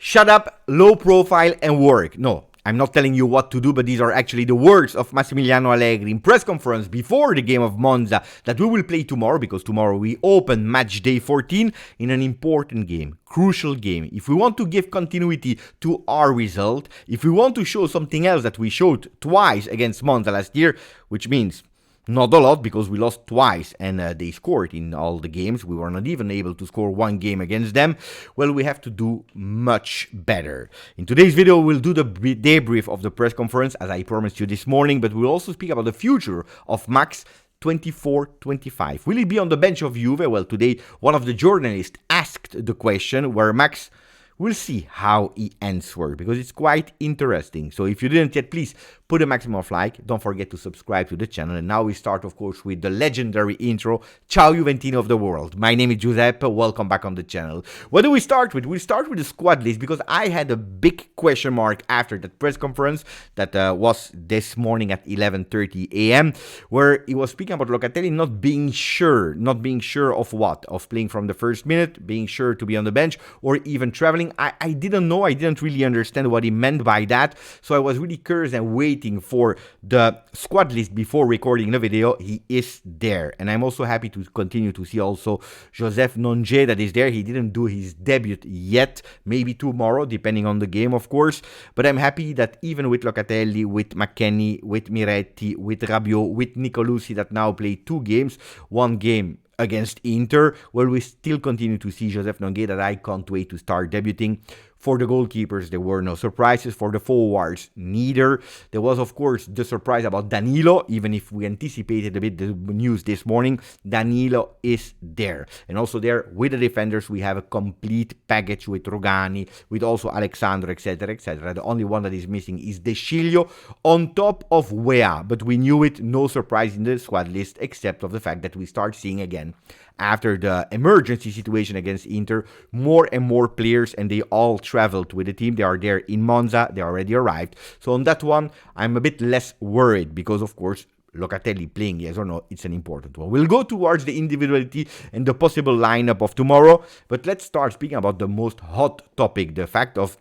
Shut up, low profile, and work. No, I'm not telling you what to do, but these are actually the words of Massimiliano Allegri in press conference before the game of Monza that we will play tomorrow, because tomorrow we open match day 14 in an important game, crucial game. If we want to give continuity to our result, if we want to show something else that we showed twice against Monza last year, which means not a lot, because we lost twice and they scored in all the games. We were not even able to score one game against them. Well, we have to do much better. In today's video, we'll do the debrief of the press conference, as I promised you this morning, but we'll also speak about the future of Max 24-25. Will he be on the bench of Juve? Well, today, one of the journalists asked the question where Max... We'll see how he answers, because it's quite interesting. So if you didn't yet, please put a maximum of like. Don't forget to subscribe to the channel. And now we start, of course, with the legendary intro, Ciao Juventini of the world. My name is Giuseppe. Welcome back on the channel. What do we start with? We'll start with the squad list, because I had a big question mark after that press conference that was this morning at 11:30 a.m., where he was speaking about Locatelli not being sure of what? Of playing from the first minute, being sure to be on the bench, or even traveling. I didn't know, I didn't really understand what he meant by that, so I was really curious and waiting for the squad list before recording the video. He is there, and I'm also happy to continue to see also Joseph Nonge that is there. He didn't do his debut yet, maybe tomorrow, depending on the game, of course, but I'm happy that even with Locatelli, with McKennie, with Miretti, with Rabiot, with Nicolosi that now play 2 games, 1 game against Inter, where we still continue to see Joseph Nonge that I can't wait to start debuting. For the goalkeepers, there were no surprises. For the forwards, neither. There was, of course, the surprise about Danilo, even if we anticipated a bit the news this morning. Danilo is there. And also there, with the defenders, we have a complete package with Rogani, with also Alexandro, etc., etc. The only one that is missing is De Sciglio on top of Wea. But we knew it, no surprise in the squad list, except of the fact that we start seeing again, after the emergency situation against Inter, more and more players, and they all traveled with the team. They are there in Monza. They already arrived. So on that one, I'm a bit less worried, because, of course, Locatelli playing, yes or no, it's an important one. We'll go towards the individuality and the possible lineup of tomorrow, but let's start speaking about the most hot topic, the fact of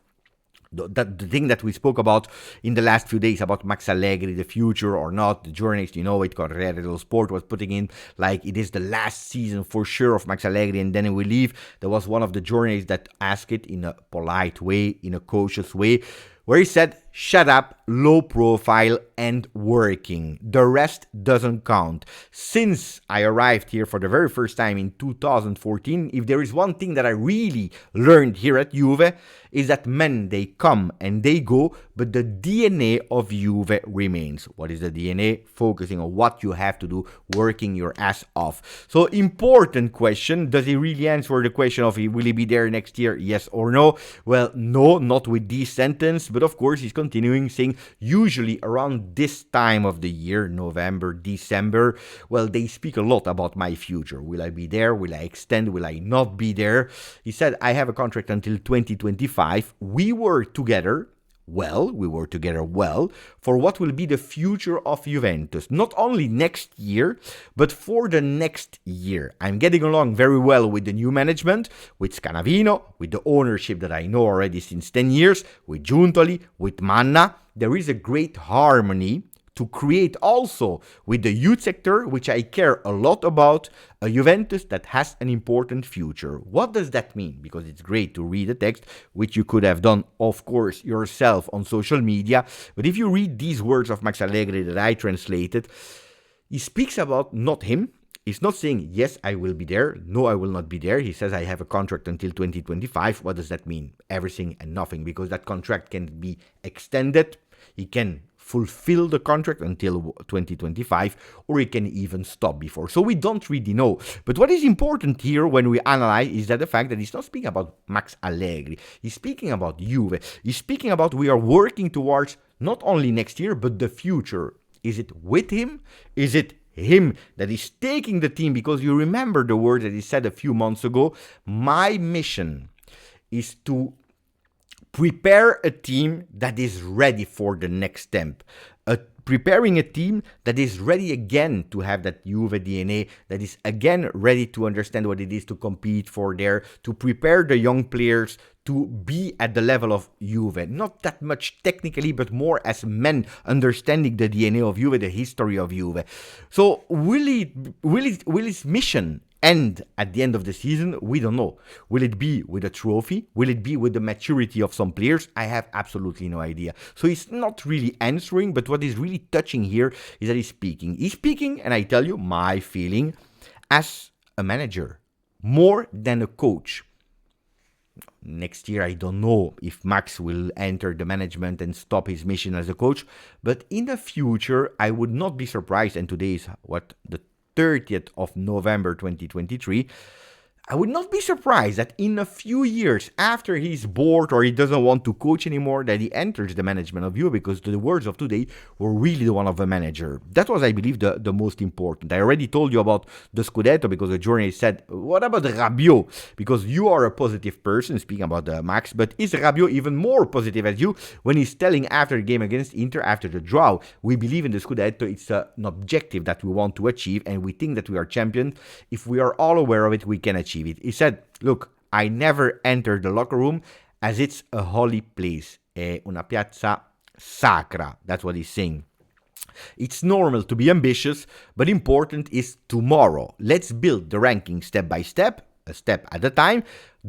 the thing that we spoke about in the last few days about Max Allegri, the future or not. The journalist, you know it, Corriere dello Sport was putting in like it is the last season for sure of Max Allegri and then he will leave. There was one of the journalists that asked it in a polite way, in a cautious way, where he said, shut up, low profile and working. The rest doesn't count. Since I arrived here for the very first time in 2014, if there is one thing that I really learned here at Juve, is that men, they come and they go, but the DNA of Juve remains. What is the DNA? Focusing on what you have to do, working your ass off. So important question. Does he really answer the question of will he be there next year? Yes or no? Well, no, not with this sentence, but of course he's continuing saying usually around this time of the year, November, December, well, they speak a lot about my future. Will I be there? Will I extend? Will I not be there? He said, I have a contract until 2025. We were together well for what will be the future of Juventus, not only next year, but for the next year. I'm getting along very well with the new management, with Scanavino, with the ownership that I know already since 10 years, with Giuntoli, with Manna. There is a great harmony to create also with the youth sector, which I care a lot about, a Juventus that has an important future. What does that mean? Because it's great to read the text, which you could have done, of course, yourself on social media. But if you read these words of Max Allegri that I translated, he speaks about not him. He's not saying, yes, I will be there. No, I will not be there. He says, I have a contract until 2025. What does that mean? Everything and nothing, because that contract can be extended. He can fulfill the contract until 2025, or he can even stop before. So we don't really know. But what is important here when we analyze is that the fact that he's not speaking about Max Allegri. He's speaking about Juve. He's speaking about we are working towards not only next year, but the future. Is it with him? Is it him that is taking the team? Because you remember the word that he said a few months ago, my mission is to prepare a team that is ready for the next step. A preparing a team that is ready again to have that Juve DNA, that is again ready to understand what it is to compete for there, to prepare the young players to be at the level of Juve. Not that much technically, but more as men understanding the DNA of Juve, the history of Juve. So will his mission end at the end of the season? We don't know. Will it be with a trophy? Will it be with the maturity of some players? I have absolutely no idea. So he's not really answering, but what is really touching here is that he's speaking. He's speaking, and I tell you my feeling, as a manager, more than a coach. Next year, I don't know if Max will enter the management and stop his mission as a coach, but in the future, I would not be surprised, and today is the 30th of November 2023, I would not be surprised that in a few years after he's bored or he doesn't want to coach anymore, that he enters the management of Juve, because the words of today were really the one of a manager. That was, I believe, the most important. I already told you about the Scudetto, because the journalist said, what about Rabiot? Because you are a positive person, speaking about Max, but is Rabiot even more positive as you when he's telling after the game against Inter, after the draw, we believe in the Scudetto, it's an objective that we want to achieve, and we think that we are champions. If we are all aware of it, we can achieve it. He said, look, I never enter the locker room as it's a holy place, una piazza sacra. That's what he's saying. It's normal to be ambitious, but important is tomorrow. Let's build the ranking step by step, a step at a time.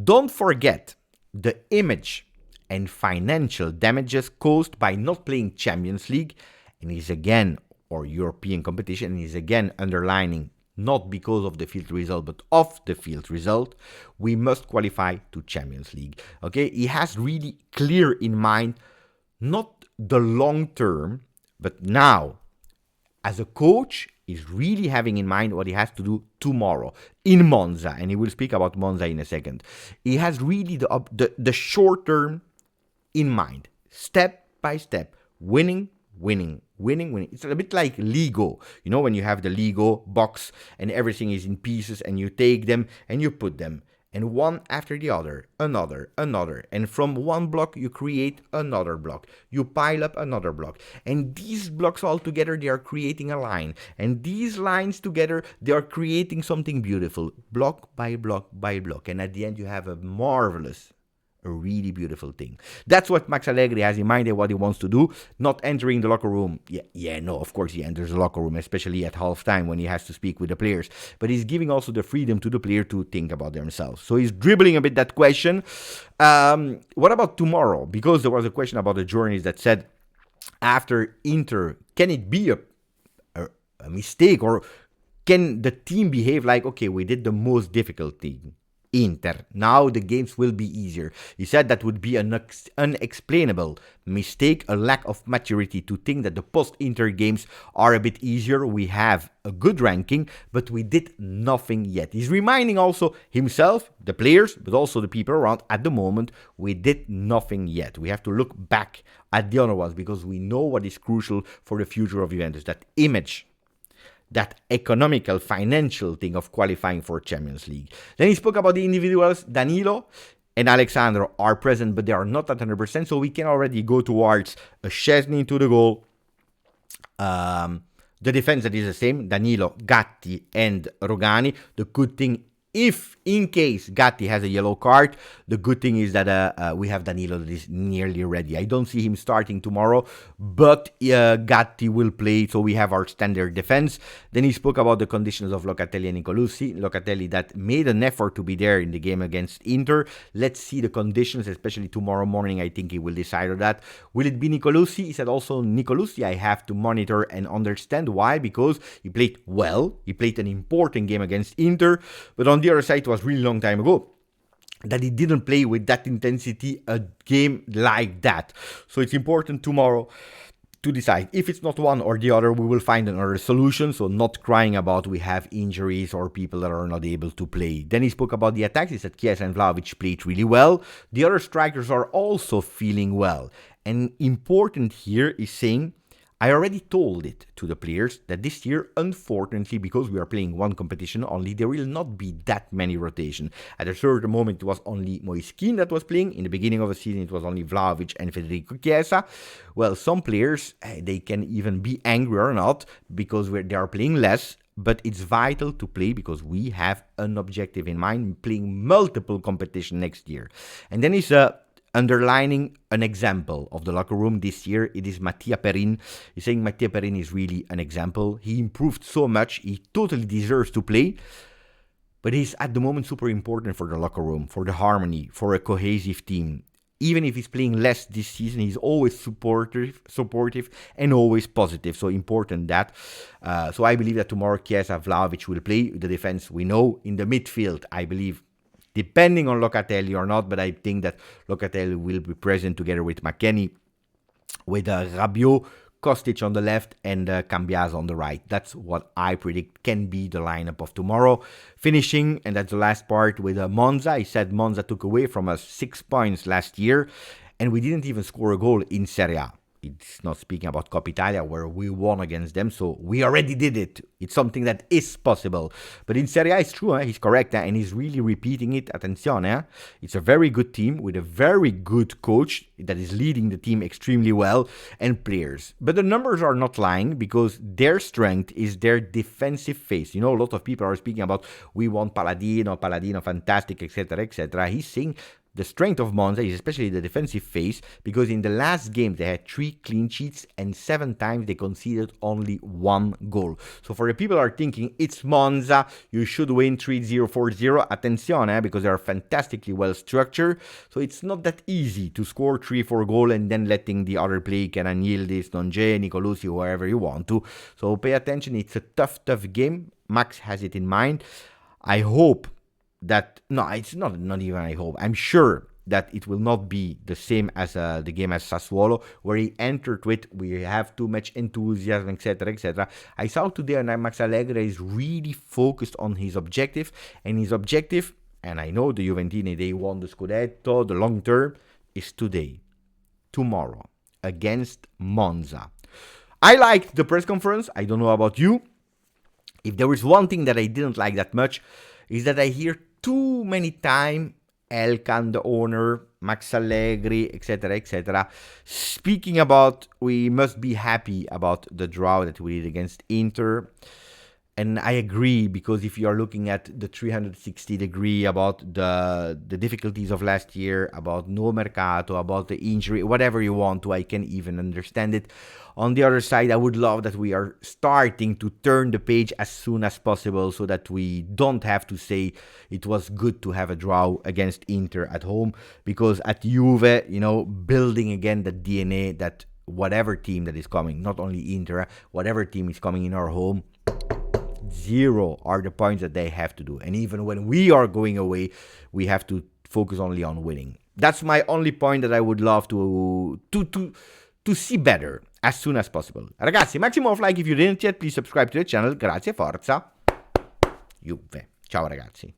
Don't forget the image and financial damages caused by not playing Champions League, and he's again, or European competition, and he's again underlining, not because of the field result, but of the field result, we must qualify to Champions League. Okay, he has really clear in mind, not the long term, but now, as a coach, he's really having in mind what he has to do tomorrow in Monza, and he will speak about Monza in a second. He has really the short term in mind, step by step, winning. It's a bit like Lego. You know, when you have the Lego box and everything is in pieces and you take them and you put them. And one after the other, another. And from one block, you create another block. You pile up another block. And these blocks all together, they are creating a line. And these lines together, they are creating something beautiful. Block by block by block. And at the end, you have a really beautiful thing. That's what Max Allegri has in mind and what he wants to do. Not entering the locker room. No, of course he enters the locker room, especially at halftime when he has to speak with the players. But he's giving also the freedom to the player to think about themselves. So he's dribbling a bit that question. What about tomorrow? Because there was a question about the journalist that said, after Inter, can it be a mistake, or can the team behave like, okay, we did the most difficult thing? Inter. Now the games will be easier. He said that would be an unexplainable mistake, a lack of maturity to think that the post-Inter games are a bit easier. We have a good ranking, but we did nothing yet. He's reminding also himself, the players, but also the people around, at the moment, we did nothing yet. We have to look back at the other ones, because we know what is crucial for the future of Juventus, that image, that economical, financial thing of qualifying for Champions League. Then he spoke about the individuals. Danilo and Alexandro are present, but they are not at 100%, so we can already go towards a Szczesny into the goal. The defense that is the same, Danilo, Gatti, and Rogani. The good thing, if in case Gatti has a yellow card, the good thing is that we have Danilo that is nearly ready. I don't see him starting tomorrow, but Gatti will play, so we have our standard defense. Then he spoke about the conditions of Locatelli and Nicolosi. Locatelli that made an effort to be there in the game against Inter. Let's see the conditions, especially tomorrow morning. I think he will decide on that. Will it be Nicolosi? He said also Nicolosi I have to monitor and understand why, because he played well. He played an important game against Inter, but on the other side, it was really long time ago that he didn't play with that intensity a game like that. So it's important tomorrow to decide. If it's not one or the other, we will find another solution. So not crying about we have injuries or people that are not able to play. Then he spoke about the attacks. He said Chiesa and Vlahovic played really well. The other strikers are also feeling well. And important here is saying, I already told it to the players that this year, unfortunately, because we are playing one competition only, there will not be that many rotation. At a certain moment, it was only Moiskin that was playing. In the beginning of the season, it was only Vlahovic and Federico Chiesa. Well, some players, they can even be angry or not because they are playing less. But it's vital to play because we have an objective in mind, playing multiple competition next year. And then it's underlining an example of the locker room this year. It is Mattia Perin. He's saying Mattia Perin is really an example. He improved so much. He totally deserves to play. But he's at the moment super important for the locker room, for the harmony, for a cohesive team. Even if he's playing less this season, he's always supportive, and always positive. So important that. So I believe that tomorrow Chiesa Vlahovic will play. The defense we know. In the midfield, I believe, depending on Locatelli or not, but I think that Locatelli will be present together with McKennie, with Rabiot, Kostic on the left, and Cambiaso on the right. That's what I predict can be the lineup of tomorrow. Finishing, and that's the last part, with Monza. He said Monza took away from us 6 points last year, and we didn't even score a goal in Serie A. It's not speaking about Coppa Italia, where we won against them, so we already did it. It's something that is possible. But in Serie A, it's true, he's correct, and he's really repeating it. Attenzione, it's a very good team with a very good coach that is leading the team extremely well, and players. But the numbers are not lying, because their strength is their defensive phase. You know, a lot of people are speaking about, we want Paladino, fantastic, etc., etc. He's saying the strength of Monza is especially the defensive phase, because in the last game they had 3 clean sheets and 7 times they conceded only 1 goal. So for the people who are thinking it's Monza, you should win 3-0, 4-0, attenzione, because they are fantastically well structured. So it's not that easy to score 3-4 goals and then letting the other play, Kenan Yildiz, Donjé, Nicolosi, whoever you want to. So pay attention, it's a tough game. Max has it in mind. I hope that, no, it's not even I hope, I'm sure that it will not be the same as the game as Sassuolo, where he entered with, we have too much enthusiasm, etc., etc. I saw today that Max Allegri is really focused on his objective, and I know the Juventini, they won the Scudetto, the long term, is today, tomorrow, against Monza. I liked the press conference, I don't know about you. If there is one thing that I didn't like that much, is that I hear too many times Elkan, the owner, Max Allegri, etc., etc., speaking about we must be happy about the draw that we did against Inter. And I agree, because if you are looking at the 360 degree about the difficulties of last year, about no mercato, about the injury, whatever you want to, I can even understand it. On the other side, I would love that we are starting to turn the page as soon as possible, so that we don't have to say it was good to have a draw against Inter at home, because at Juve, you know, building again the DNA that whatever team that is coming, not only Inter, whatever team is coming in our home, 0 are the points that they have to do. And even when we are going away, we have to focus only on winning. That's my only point that I would love to see better as soon as possible. Ragazzi, maximum of like if you didn't yet, please subscribe to the channel. Grazie, forza Juve. Ciao ragazzi.